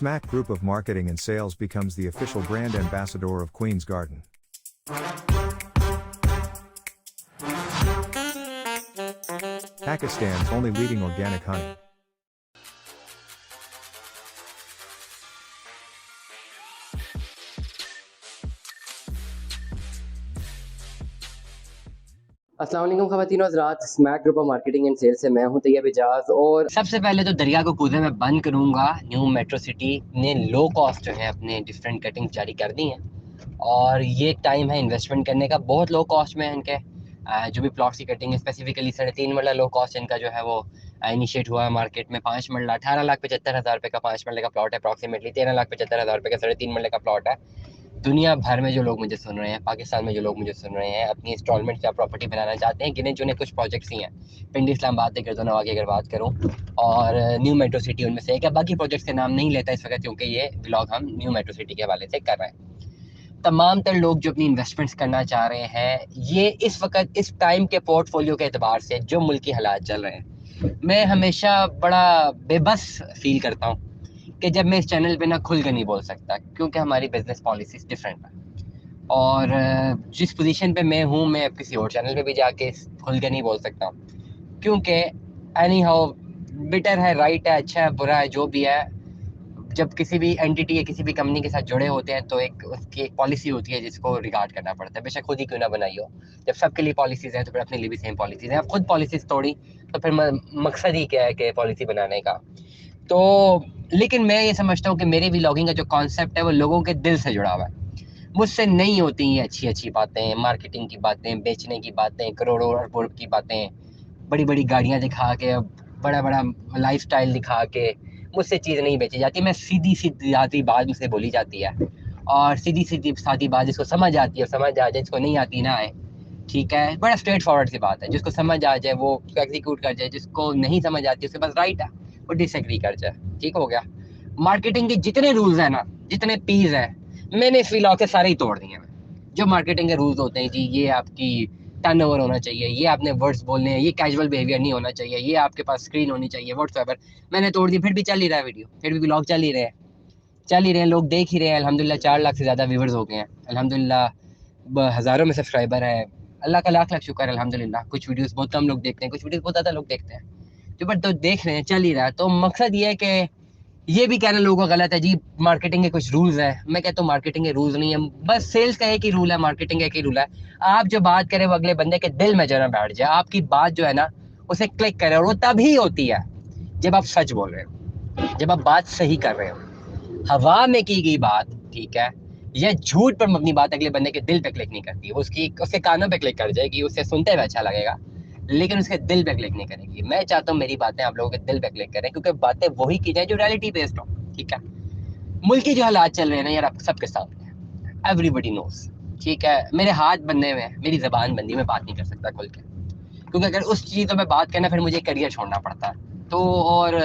Smack Group of Marketing and Sales becomes the official brand ambassador of Queen's Garden. Pakistan's only leading organic honey. अस्सलाम वालेकुम ख़वातीन हज़रात, smack group of marketing and sales से मैं हूं तैयब एजाज। और सबसे पहले तो दरिया को कूदे में बंद करूंगा। न्यू मेट्रो सिटी ने लो कॉस्ट जो है अपने डिफरेंट कटिंग जारी कर दी हैं और ये टाइम है इन्वेस्टमेंट करने का। बहुत लो कॉस्ट में इनके जो भी प्लॉट्स की कटिंग है, स्पेसिफिकली 3.5 मरला लो कॉस्ट इनका जो है वो इनिशिएट हुआ है मार्केट में। 5 मरला 18,75,000 रुपये का 5 मरले का प्लॉट है, अप्रॉक्सीमेटली 13,75,000 रुपये का 3.5 मरले का प्लॉट है। दुनिया भर में जो लोग मुझे सुन रहे हैं, पाकिस्तान में जो लोग मुझे सुन रहे हैं, अपनी इंस्टॉलमेंट या प्रॉपर्टी बनाना चाहते हैं, गिने चुने कुछ प्रोजेक्ट्स ही हैं। पिंडी इस्लामाबाद के गर्दनवां की अगर बात करूं और न्यू मेट्रो सिटी उनमें से एक है। बाकी प्रोजेक्ट्स के नाम नहीं लेता इस वक्त क्योंकि ये ब्लॉग हम न्यू मेट्रो सिटी के हवाले से कर रहे हैं। तमाम तर लोग जो अपनी इन्वेस्टमेंट्स करना चाह रहे हैं, ये इस वक्त इस टाइम के पोर्टफोलियो के एतबार से जो मुल्की हालात चल रहे हैं, मैं हमेशा बड़ा बेबस फील करता हूँ कि जब मैं इस चैनल पे ना खुल कर नहीं बोल सकता क्योंकि हमारी बिजनेस पॉलिसीज डिफरेंट है। और जिस पोजीशन पे मैं हूँ, मैं किसी और चैनल पे भी जाके खुल कर नहीं बोल सकता क्योंकि एनी हाउ बेटर है, राइट है, अच्छा है, बुरा है, जो भी है, जब किसी भी एंटिटी या किसी भी कंपनी के साथ जुड़े होते हैं तो एक उसकी एक पॉलिसी होती है जिसको रिगार्ड करना पड़ता है, बेशक खुद ही क्यों ना बनाई हो। जब सबके लिए पॉलिसीज हैं तो फिर अपने लिए भी सेम पॉलिसीज हैं। अब खुद पॉलिसीज तोड़ी तो फिर मकसद ही क्या है कि पॉलिसी बनाने का। तो लेकिन मैं ये समझता हूँ कि मेरे व्लॉगिंग का जो कॉन्सेप्ट है वो लोगों के दिल से जुड़ा हुआ है। मुझसे नहीं होती ये अच्छी अच्छी बातें, मार्केटिंग की बातें, बेचने की बातें, करोड़ों अरबों की बातें, बड़ी बड़ी गाड़ियाँ दिखा के, बड़ा बड़ा लाइफस्टाइल दिखा के मुझसे चीज़ नहीं बेची जाती। मैं सीधी सीधी बात मुझसे बोली जाती है और सीधी सीधी सादी बात जिसको समझ आती है समझ आ जाए, जिसको नहीं आती ना आए, ठीक है। बड़ा स्ट्रेट फॉरवर्ड सी बात है, जिसको समझ आ जाए वो उसको एग्जीक्यूट कर जाए, जिसको नहीं समझ आती उसके पास राइट है वो डिसएग्री कर जाए, ठीक हो गया। मार्केटिंग के जितने रूल्स हैं ना, जितने पीस हैं, मैंने इस व्लॉग के सारे ही तोड़ दिए हैं। जो मार्केटिंग के रूल्स होते हैं जी, ये आपकी टर्नओवर होना चाहिए, ये आपने वर्ड्स बोलने हैं, ये कैजुअल बिहेवियर नहीं होना चाहिए, ये आपके पास स्क्रीन होनी चाहिए, व्हाट्सएवर मैंने तोड़ दी। फिर भी चल ही रहा है वीडियो, फिर भी व्लॉग चल ही रहे हैं, चल ही रहे हैं, लोग देख ही रहे हैं। अल्हम्दुलिल्लाह 4 लाख से ज़्यादा व्यूवर्स हो गए हैं, अल्हम्दुलिल्लाह हज़ारों में सब्सक्राइबर है, अल्लाह का लाख लाख शुक्र है अल्हम्दुलिल्लाह। कुछ वीडियोस बहुत कम लोग देखते हैं, कुछ वीडियोस बहुत ज़्यादा लोग देखते हैं, जो बट तो देख रहे हैं, चल ही रहा है। तो मकसद ये है कि ये भी कहना लोगों का गलत है जी मार्केटिंग के कुछ रूल्स हैं। मैं कहता हूँ मार्केटिंग के रूल्स नहीं है, बस सेल्स का एक ही रूल है, मार्केटिंग का एक ही रूल है। आप जो बात करें वो अगले बंदे के दिल में जरा बैठ जाए, आपकी बात जो है ना उसे क्लिक करे, और वो तभी होती है जब आप सच बोल रहे हो, जब आप बात सही कर रहे हो। हवा में की गई बात, ठीक है, या झूठ पर मबनी बात अगले बंदे के दिल पे क्लिक नहीं करती, उसकी उसके कानों पे क्लिक कर जाएगी, उसे सुनते हुए अच्छा लगेगा लेकिन उसके दिल पे क्लिक नहीं करेगी। मैं चाहता हूँ मेरी बातें आप लोगों के दिल पे क्लिक करें, क्योंकि बातें वही की जाए जो रियलिटी बेस्ड हो, ठीक है। मुल्क की जो हालात चल रहे हैं ना यार, आप सबके सामने है, एवरीबडी नोस, ठीक है। मेरे हाथ बंधे हुए हैं, मेरी जबान बंदी, मैं बात नहीं कर सकता खुल के, क्योंकि अगर उस चीज़ में बात करना फिर मुझे करियर छोड़ना पड़ता है। तो और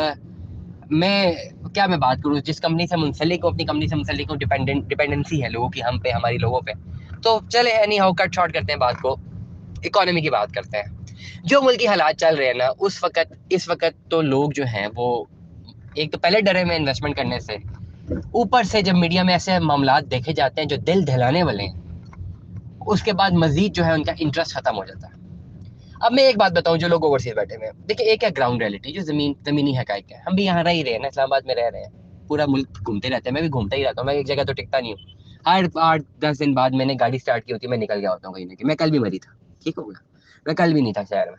मैं बात करूँ, जिस कंपनी से मुंसलिक हूँ, अपनी कंपनी से मुंसलिक हूँ, डिपेंडेंसी है लोगों की हम पे, हमारी लोगों पे। तो चले एनी हाउ कट शॉर्ट करते हैं बात को, इकोनॉमी की बात करते हैं। जो मुल्क की हालात चल रहे हैं ना उस वक्त, इस वक्त तो लोग जो हैं वो एक तो पहले डरे में इन्वेस्टमेंट करने से, ऊपर से जब मीडिया में ऐसे मामलात देखे जाते हैं जो दिल दहलाने वाले हैं, उसके बाद मजीद जो है उनका इंटरेस्ट खत्म हो जाता है। अब मैं एक बात बताऊं, जो लोग ओवरसीज बैठे हुए हैं, देखिए एक है ग्राउंड रियलिटी, जो जमीनी हकाइक है। हम भी यहाँ रह ही रहे हैं ना, इस्लामाबाद में रह रहे हैं, पूरा मुल्क घूमते रहते हैं, मैं भी घूमता ही रहता हूँ, मैं एक जगह तो टिकता नहीं हूँ। हर 8-10 दिन बाद मैंने गाड़ी स्टार्ट की होती है, मैं निकल गया होता हूँ कहीं ना कहीं। मैं कल भी मरी था, ठीक हो गया, मैं कल भी नहीं था शहर में।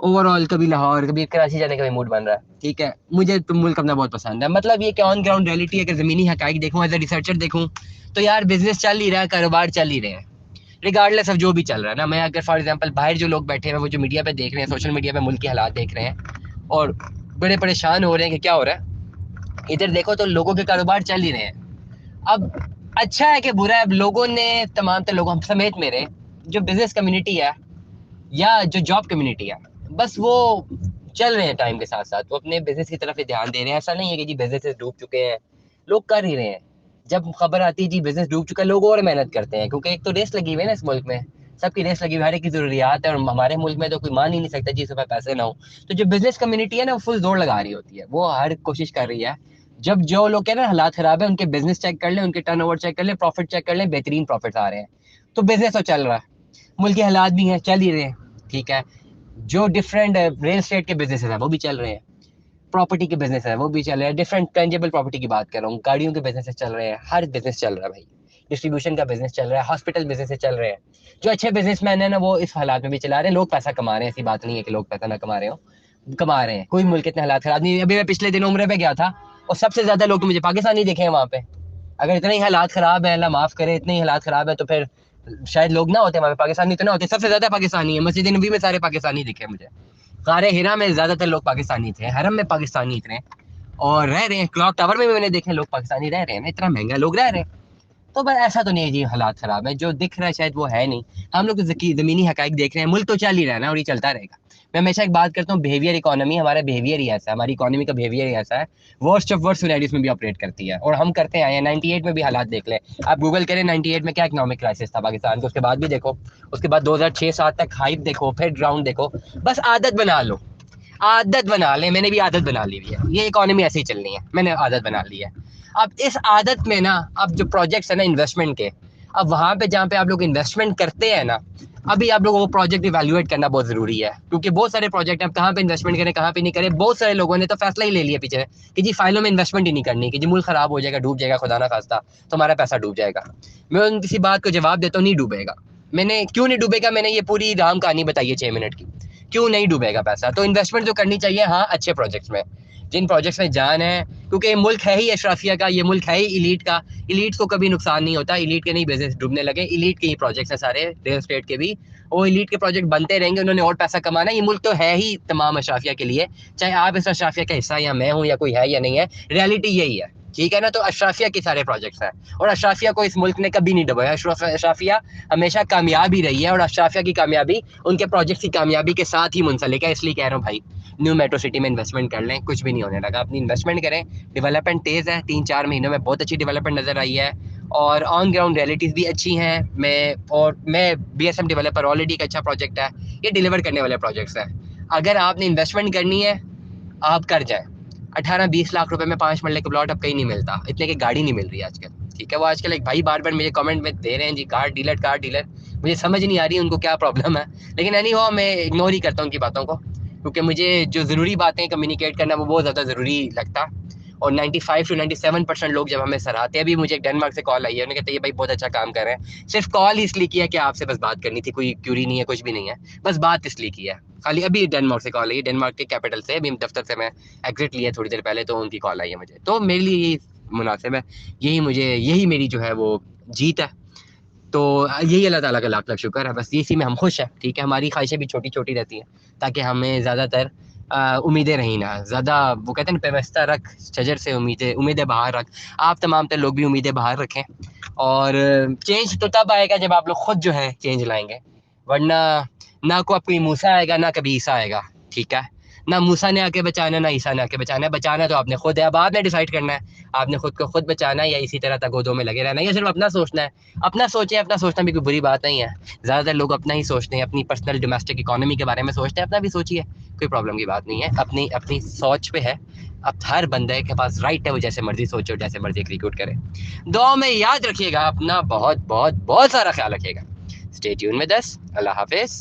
ओवरऑल कभी लाहौर, कभी कराची जाने का भी मूड बन रहा है, ठीक है। मुझे तो मुल्क अपना बहुत पसंद है। मतलब ये कि ऑन ग्राउंड रियलिटी, अगर ज़मीनी हकाइक देखूँ, एज ए रिसर्चर देखूँ, तो यार बिजनेस चल ही रहा है, कारोबार चल ही रहे हैं, रिगार्डलेस ऑफ जो भी चल रहा है ना। मैं अगर फॉर एग्जांपल बाहर जो लोग बैठे हैं, वो जो मीडिया पे देख रहे हैं, सोशल मीडिया पे मुल्क के हालात देख रहे हैं और बड़े परेशान हो रहे हैं कि क्या हो रहा है, इधर देखो तो लोगों के कारोबार चल ही रहे हैं। अब अच्छा है कि बुरा है, लोगों ने, तमाम तर लोगों समेत मेरे जो बिजनेस कम्युनिटी है या जो जॉब कम्युनिटी है, बस वो चल रहे हैं टाइम के साथ साथ, वो अपने बिजनेस की तरफ ही ध्यान दे रहे हैं। ऐसा नहीं है कि जी बिजनेस डूब चुके हैं, लोग कर ही रहे हैं। जब खबर आती है जी बिजनेस डूब चुका है, लोग और मेहनत करते हैं, क्योंकि एक तो रेस लगी हुई है ना इस मुल्क में, सबकी रेस लगी हुई, हर एक की जरूरियात है, और हमारे मुल्क में तो कोई मान ही नहीं सकता जी इसके पास पैसे ना हो। तो जो बिजनेस कम्युनिटी है ना वो फुल जोर लगा रही होती है, वो हर कोशिश कर रही है जब जो लोग कह रहे हैं हालात खराब है, उनके बिजनेस चेक कर लें, उनके टर्नओवर चेक कर लें, प्रॉफिट चेक कर लें, बेहतरीन प्रॉफिट्स आ रहे हैं, तो बिजनेस तो चल रहा है, मुल्क के हालात भी हैं, चल ही रहे हैं, ठीक है। जो डिफरेंट रियल एस्टेट के बिजनेस है वो भी चल रहे हैं, प्रॉपर्टी के बिजनेस है वो भी चल रहे हैं, डिफरेंट टेंजेबल प्रॉपर्टी की बात कर रहा हूँ, गाड़ियों के बिजनेस चल रहे हैं, हर बिजनेस चल रहा है भाई, डिस्ट्रीब्यूशन का बिजनेस चल रहा है, हॉस्पिटल बिजनेस चल रहे हैं। जो अच्छे बिजनेसमैन है ना, वो इस हालात में भी चला रहे हैं, लोग पैसा कमा रहे हैं, ऐसी बात नहीं है कि लोग पैसा ना कमा रहे हो, कमा रहे हैं, कोई मुल्क इतने हालात खराब नहीं है। अभी मैं पिछले दिन उम्र पे गया था और सबसे ज्यादा लोग तो मुझे पाकिस्तानी दिखे हैं वहाँ पे। अगर इतने ही हालात खराब है, अल्लाह माफ करे, इतने ही हालात खराब है तो फिर शायद लोग ना होते वहाँ पे, पाकिस्तानी तो ना होते, सबसे ज्यादा पाकिस्तानी है। मस्जिद नबी में सारे पाकिस्तानी दिखे मुझे, गारे हिरा में ज्यादातर लोग पाकिस्तानी थे, हरम में पाकिस्तानी इतने, और रह रहे हैं, क्लॉक टावर में भी मैंने देखे लोग पाकिस्तानी रह रहे हैं ना, इतना महंगा लोग रह रहे हैं। तो बस ऐसा तो नहीं है जी हालात खराब है, जो दिख रहा है शायद वो है नहीं, हम लोग तो जमीनी हकाइक देख रहे हैं, मुल्क तो चल ही रहा है ना और ये चलता रहेगा। मैं हमेशा एक बात करता हूँ, बिहेवियर इकोनॉमी, हमारा बिहेवियर ही ऐसा है, हमारी इकोनॉमी का बिहेवियर ही ऐसा है, वर्स्ट ऑफ वर्स्ट सिनेरियोस में भी ऑपरेट करती है, और हम करते आए हैं। 98 में भी हालात देख लें आप, गूगल करें 98 में क्या इकोनॉमिक क्राइसिस था पाकिस्तान का, उसके बाद भी देखो, उसके बाद 2006-7 तक हाइप देखो, फिर ग्राउंड देखो, बस आदत बना लो, आदत बना ले, मैंने भी आदत बना ली हुई है, ये इकोनॉमी ऐसे ही चलनी है, मैंने आदत बना ली है। अब इस आदत में ना, अब जो प्रोजेक्ट्स है ना इन्वेस्टमेंट के, अब वहां पे जहाँ पे आप लोग इन्वेस्टमेंट करते हैं ना, अभी आप लोगों को प्रोजेक्ट इवैल्यूएट करना बहुत जरूरी है, क्योंकि बहुत सारे प्रोजेक्ट हैं, अब कहाँ पे इन्वेस्टमेंट करें कहाँ पे नहीं करें। बहुत सारे लोगों ने तो फैसला ही ले लिया पीछे कि जी फाइलों में इन्वेस्टमेंट ही नहीं करनी, कि जी मुल्क खराब हो जाएगा, डूब जाएगा, खुदा ना खास्ता, तो हमारा पैसा डूब जाएगा। मैं उन किसी बात को जवाब देता हूँ, नहीं डूबेगा। मैंने क्यों नहीं डूबेगा, मैंने ये पूरी राम कहानी बताई है 6 मिनट की, क्यों नहीं डूबेगा पैसा। तो इन्वेस्टमेंट जो करनी चाहिए, हाँ, अच्छे प्रोजेक्ट्स में, जिन प्रोजेक्ट्स में जान है, क्योंकि ये मुल्क है ही अशराफिया का, ये मुल्क है ही इलीट का, इलीट को कभी नुकसान नहीं होता, इलीट के नहीं बिजनेस डूबने लगे, इलीट के ही प्रोजेक्ट्स हैं सारे, रियल एस्टेट के भी, वो इलीट के प्रोजेक्ट बनते रहेंगे, उन्होंने और पैसा कमाना है। ये मुल्क तो है ही तमाम अशराफिया के लिए, चाहे आप इस अशराफिया का हिस्सा या मैं हूँ या कोई है या नहीं है, रियलिटी यही है, ठीक है ना। तो अशराफिया के सारे प्रोजेक्ट्स हैं, और अशराफिया को इस मुल्क ने कभी नहीं डुबाया, अशराफिया हमेशा कामयाब ही रही है, और अशराफिया की कामयाबी उनके प्रोजेक्ट की कामयाबी के साथ ही मुंसलिक है। इसलिए कह रहा हूँ भाई, न्यू मेट्रो सिटी में इन्वेस्टमेंट कर लें, कुछ भी नहीं होने लगा, अपनी इन्वेस्टमेंट करें, डेवलपमेंट तेज़ है, 3-4 महीनों में बहुत अच्छी डेवलपमेंट नज़र आई है, और ऑन ग्राउंड रियलिटीज़ भी अच्छी हैं। मैं BSM डेवलपर, ऑलरेडी एक अच्छा प्रोजेक्ट है, ये डिलीवर करने वाले प्रोजेक्ट्स हैं। अगर आपने इन्वेस्टमेंट करनी है, आप कर जाए। 18-20 लाख रुपए में 5 मरले का प्लॉट अब कहीं नहीं मिलता, इतने की गाड़ी नहीं मिल रही आजकल, ठीक है। वो आजकल एक भाई बार बार मुझे कमेंट में दे रहे हैं जी, कार डीलर कार डीलर, मुझे समझ नहीं आ रही उनको क्या प्रॉब्लम है, लेकिन एनी हो, मैं इग्नोर ही करता हूँ उनकी बातों को, क्योंकि मुझे जो ज़रूरी बातें कम्युनिकेट करना वो बहुत ज़्यादा ज़रूरी लगता। और 95 to 97% लोग जब हमें सराहते हैं, अभी मुझे डेनमार्क से कॉल आई है, उन्होंने कहते हैं भाई बहुत अच्छा काम कर रहे हैं, सिर्फ कॉल ही इसलिए किया कि आपसे बस बात करनी थी, कोई क्यूरी नहीं है, कुछ भी नहीं है, बस बात इसलिए की है खाली। अभी डेनमार्क से कॉल आई है, डेनमार्क के कैपिटल से, अभी दफ्तर से मैं एग्जिट लिया थोड़ी देर पहले, तो उनकी कॉल आई है मुझे, तो मेरे लिए यही मुनासिब है, यही मेरी जो है वो जीत है। तो यही अल्लाह ताला का लाख लाख शुक्र है, बस इसी में हम खुश हैं, ठीक है। हमारी ख्वाहिशें भी छोटी छोटी रहती हैं, ताकि हमें ज़्यादातर उम्मीदें रही ना ज़्यादा, वो कहते हैं ना, पेवस्ता रख शजर से उम्मीदें, उम्मीदें बाहर रख। आप तमाम तर लोग भी उम्मीदें बाहर रखें, और चेंज तो तब आएगा जब आप लोग खुद जो है चेंज लाएंगे, वरना ना कोई मूसा आएगा ना कभी ईसा आएगा, ठीक है। ना मूसा ने आके बचाना, ना ईसा ने आके बचाना है, बचाना तो आपने खुद है। अब आपने डिसाइड करना है, आपने खुद को खुद बचाना है या इसी तरह तगोदों में लगे रहना है, या सिर्फ अपना सोचना है। अपना सोचें, अपना सोचना भी कोई बुरी बात नहीं है, ज़्यादातर लोग अपना ही सोचते हैं, अपनी पर्सनल डोमेस्टिक इकोनॉमी के बारे में सोचते हैं, अपना भी सोचिए, कोई प्रॉब्लम की बात नहीं है, अपनी अपनी सोच पे है। अब हर बंदे के पास राइट है, वो जैसे मर्जी सोचे और जैसे मर्जी एग्जीक्यूट करे। दुआ में याद रखिएगा, अपना बहुत बहुत बहुत सारा ख्याल रखिएगा। स्टे ट्यून विद अस, अल्लाह हाफिज़।